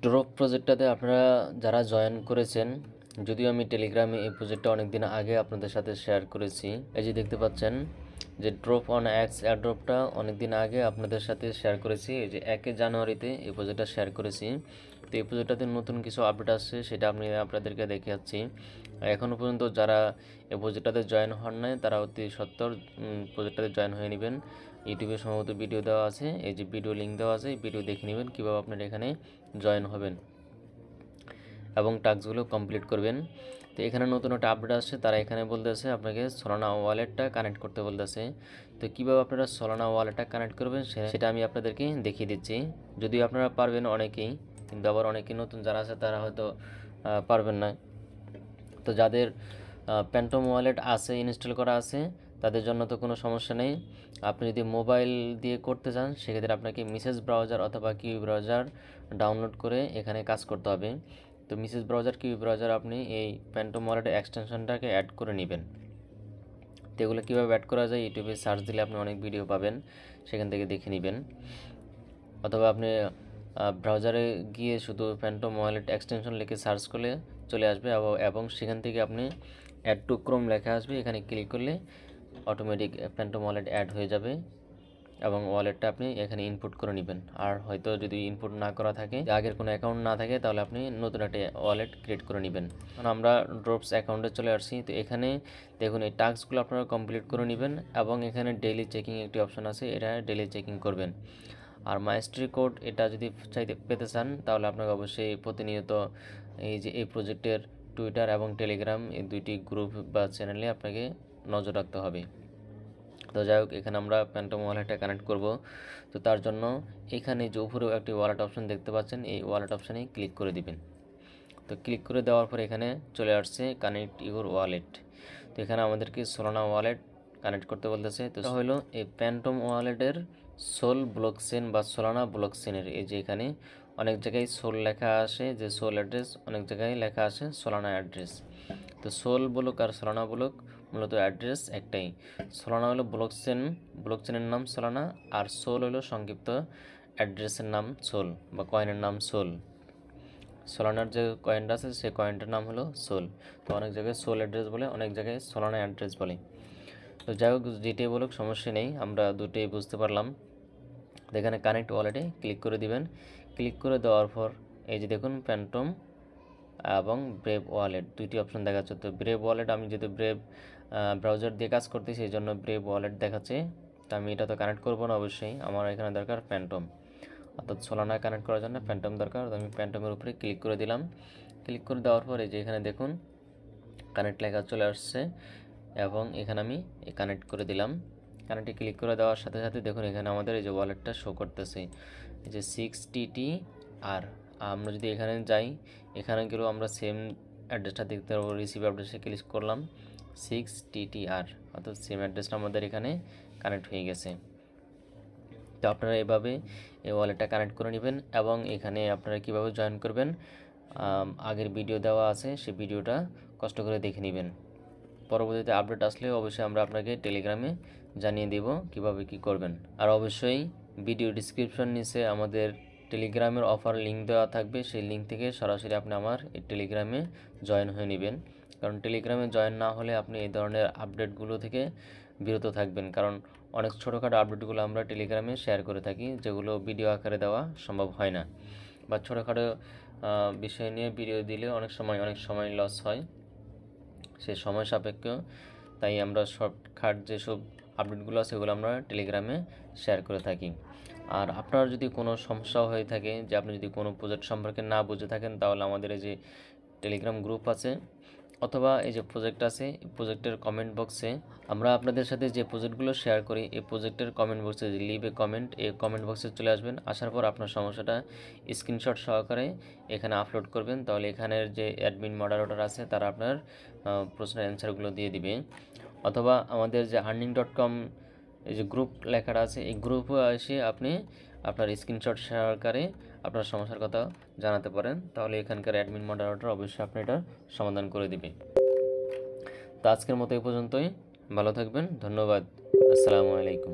Drop প্রজেক্টটাতে আপনারা যারা join করেছেন, যদিও আমি টেলিগ্রামে এই প্রজেক্টটা অনেক দিন আগে আপনাদের সাথে শেয়ার করেছি। এই যে দেখতে পাচ্ছেন যে ড্রপ অন এক্স এয়ারড্রপটা অনেক দিন আগে আপনাদের সাথে শেয়ার করেছি। এই যে 1 জানুয়ারিতে এই প্রজেক্টটা শেয়ার করেছি। তো এই প্রজেক্টটাতে নতুন কিছু আপডেট আসছে, সেটা আমি আপনাদেরকে দেখে যাচ্ছি। এখনও পর্যন্ত যারা এই প্রজেক্টটাতে জয়েন হন নাই তারা অতি সত্বর প্রজেক্টটাতে জয়েন হয়ে নেবেন। ইউটিউবে সম্ভবত ভিডিও দেওয়া আছে, এই যে ভিডিও লিঙ্ক দেওয়া আছে, এই ভিডিও দেখে নেবেন কীভাবে আপনারা এখানে জয়েন হবেন এবং টাস্কগুলো কমপ্লিট করবেন। তো এখানে নতুন একটা আপডেট আসছে, তারা এখানে বলতেছে আপনাকে সোলানা ওয়ালেটটা কানেক্ট করতে বলতেছে। তো কীভাবে আপনারা সোলানা ওয়ালেটটা কানেক্ট করবেন সেটা আমি আপনাদেরকে দেখিয়ে দিচ্ছি। যদিও আপনারা পারবেন অনেকেই, কিন্তু আবার অনেকেই নতুন যারা আছে তারা হয়তো পারবেন না। তো যাদের প্যান্টম ওয়ালেট আছে, ইনস্টল করা আছে, তাদের জন্য তো কোনো সমস্যা নেই। আপনি যদি মোবাইল দিয়ে করতে চান সেক্ষেত্রে আপনাকে মেসেজ ব্রাউজার অথবা কিউ ব্রাউজার ডাউনলোড করে এখানে কাজ করতে হবে। তো মেসেজ ব্রাউজার কিউ ব্রাউজার আপনি এই প্যান্টম ওয়ালেটের এক্সটেনশনটাকে অ্যাড করে নেবেন। তো এগুলো কীভাবে অ্যাড করা যায় ইউটিউবে সার্চ দিলে আপনি অনেক ভিডিও পাবেন, সেখান থেকে দেখে নেবেন। অথবা আপনি ব্রাউজারে গিয়ে শুধু প্যান্টম ওয়ালেট এক্সটেনশন লিখে সার্চ করলে চলে আসবে এবং সেখান থেকে আপনি অ্যাড টু ক্রোম লেখা আসবে, এখানে ক্লিক করলে অটোমেটিক প্যান্টম ওয়ালেট অ্যাড হয়ে যাবে এবং ওয়ালেটটা আপনি এখানে ইনপুট করে নেবেন। আর হয়তো যদি ইনপুট না করা থাকে, আগের কোনো অ্যাকাউন্ট না থাকে, তাহলে আপনি নতুন একটা ওয়ালেট ক্রিয়েট করে নেবেন। কারণ আমরা ড্রপস অ্যাকাউন্টে চলে আসছি। তো এখানে দেখুন এই টাস্কগুলো আপনারা কমপ্লিট করে নেবেন এবং এখানে ডেইলি চেকিং একটি অপশন আছে, এটা ডেইলি চেকিং করবেন। আর মাইস্ট্রি কোড এটা যদি পেতে চান তাহলে আপনাকে অবশ্যই প্রতিনিয়ত এই যে এই প্রজেক্টের টুইটার এবং টেলিগ্রাম এই দুইটি গ্রুপ বা চ্যানেলে আপনাকে নজর রাখতে হবে। তো যাই হোক, এখানে আমরা প্যান্টম ওয়ালেটটা কানেক্ট করব। তো তার জন্য এখানে যে উপরেও একটি ওয়ালেট অপশন দেখতে পাচ্ছেন, এই ওয়ালেট অপশানে ক্লিক করে দিবেন। তো ক্লিক করে দেওয়ার পর এখানে চলে আসছে কানেক্ট ইউর ওয়ালেট। তো এখানে আমাদেরকে সোলানা ওয়ালেট কানেক্ট করতে বলতেছে। তো হলো এই প্যান্টম ওয়ালেটের সোল ব্লকচেন বা সোলানা ব্লকচেনের এই যে এখানে অনেক জায়গায় সোল লেখা আসে যে সোল অ্যাড্রেস, অনেক জায়গায় লেখা আসে সোলানা অ্যাড্রেস। তো সোল ব্লক আর সোলানা ব্লক মূলত অ্যাড্রেস একটাই। সোলানা হলো ব্লকচেনের নাম সোলানা, আর সোল হলো সংক্ষিপ্ত অ্যাড্রেসের নাম সোল বা কয়েনের নাম সোল। সোলানার যে কয়েনটা আছে সেই কয়েনটার নাম হলো সোল। তো অনেক জায়গায় সোল অ্যাড্রেস বলে, অনেক জায়গায় সোলানা অ্যাড্রেস বলে। তো যাই হোক, যেটাই বলুক সমস্যা নেই, আমরা দুটোই বুঝতে পারলাম। এখানে কানেক্ট ওয়ালেটে ক্লিক করে দিবেন। ক্লিক করে দেওয়ার পর এই যে দেখুন প্যান্টম এবং ব্রেভ ওয়ালেট দুইটি অপশন দেখাচ্ছে। তো ব্রেভ ওয়ালেট আমি যেহেতু ব্রেভ ব্রাউজার দিয়ে কাজ করতেছি এই জন্য ব্রেভ ওয়ালেট দেখাচ্ছে। তো আমি এটা তো কানেক্ট করবো না, অবশ্যই আমার এখানে দরকার প্যান্টম, অর্থাৎ সোলানা কানেক্ট করার জন্য প্যান্টম দরকার। তো আমি প্যান্টমের উপরে ক্লিক করে দিলাম। ক্লিক করে দেওয়ার পরে যে এখানে দেখুন কানেক্ট লেখা চলে আসছে এবং এখানে আমি কানেক্ট করে দিলাম। কানেক্টে ক্লিক করে দেওয়ার সাথে সাথে দেখুন এখানে আমাদের এই যে ওয়ালেটটা শো করতেছে, এই যে 6TTR। আমরা যদি এখানে যাই, এখানে গেলেও আমরা সেম অ্যাড্রেসটা দেখতে পারবো। রিসিভ অ্যাড্রেসে ক্লিক করলাম, 6TTR, অর্থাৎ সেম অ্যাড্রেসটা আমাদের এখানে কানেক্ট হয়ে গেছে। তো আপনারা এভাবে এই ওয়ালেটটা কানেক্ট করে নেবেন এবং এখানে আপনারা কীভাবে জয়েন করবেন আগের ভিডিও দেওয়া আছে, সেই ভিডিওটা কষ্ট করে দেখে নেবেন। পরবর্তীতে আপডেট আসলে অবশ্যই আমরা আপনাকে টেলিগ্রামে জানিয়ে দেব কিভাবে কি করবেন। আর অবশ্যই ভিডিও ডিসক্রিপশন নিচে আমাদের টেলিগ্রামের অফার লিঙ্ক দেওয়া থাকবে, সেই লিঙ্ক থেকে সরাসরি আপনি আমার এই টেলিগ্রামে জয়েন হয়ে নেবেন। কারণ টেলিগ্রামে জয়েন না হলে আপনি এই ধরনের আপডেটগুলো থেকে বিরত থাকবেন। কারণ অনেক ছোটোখাটো আপডেটগুলো আমরা টেলিগ্রামে শেয়ার করে থাকি, যেগুলো ভিডিও আকারে দেওয়া সম্ভব হয় না, বা ছোটোখাটো বিষয় নিয়ে ভিডিও দিলে অনেক সময় লস হয়, সে সময় সাপেক্ষ। তাই আমরা শর্টকাট যেসব আপডেটগুলো আছে সেগুলো আমরা টেলিগ্রামে শেয়ার করে থাকি। আর আপনার যদি কোনো সমস্যা হয়ে থাকে, যে আপনি যদি কোনো প্রজেক্ট সম্পর্কে না বুঝে থাকেন, তাহলে আমাদের এই যে টেলিগ্রাম গ্রুপ আছে অথবা এই যে প্রজেক্ট আছে, এই প্রজেক্টের কমেন্ট বক্সে আমরা আপনাদের সাথে যে প্রজেক্টগুলো শেয়ার করি, এই প্রজেক্টের কমেন্ট বক্সে যে লিভ এ কমেন্ট, এই কমেন্ট বক্সে চলে আসবেন। আসার পর আপনার সমস্যাটা স্ক্রিনশট সহকারে এখানে আপলোড করবেন। তাহলে এখানের যে অ্যাডমিন মডারেটর আছে তারা আপনার প্রশ্নের অ্যান্সারগুলো দিয়ে দিবে। অথবা আমাদের যে earning.com এই যে গ্রুপ লেখাটা আছে, এই গ্রুপে এসে আপনি আপনার স্ক্রিনশট সহকারে আপনার সমস্যার কথা জানাতে পারেন। তাহলে এখানকার অ্যাডমিন মডারেটর অবশ্যই আপনি এটার সমাধান করে দিবে। তো আজকের মতো এই পর্যন্তই, ভালো থাকবেন, ধন্যবাদ, আসসালামু আলাইকুম।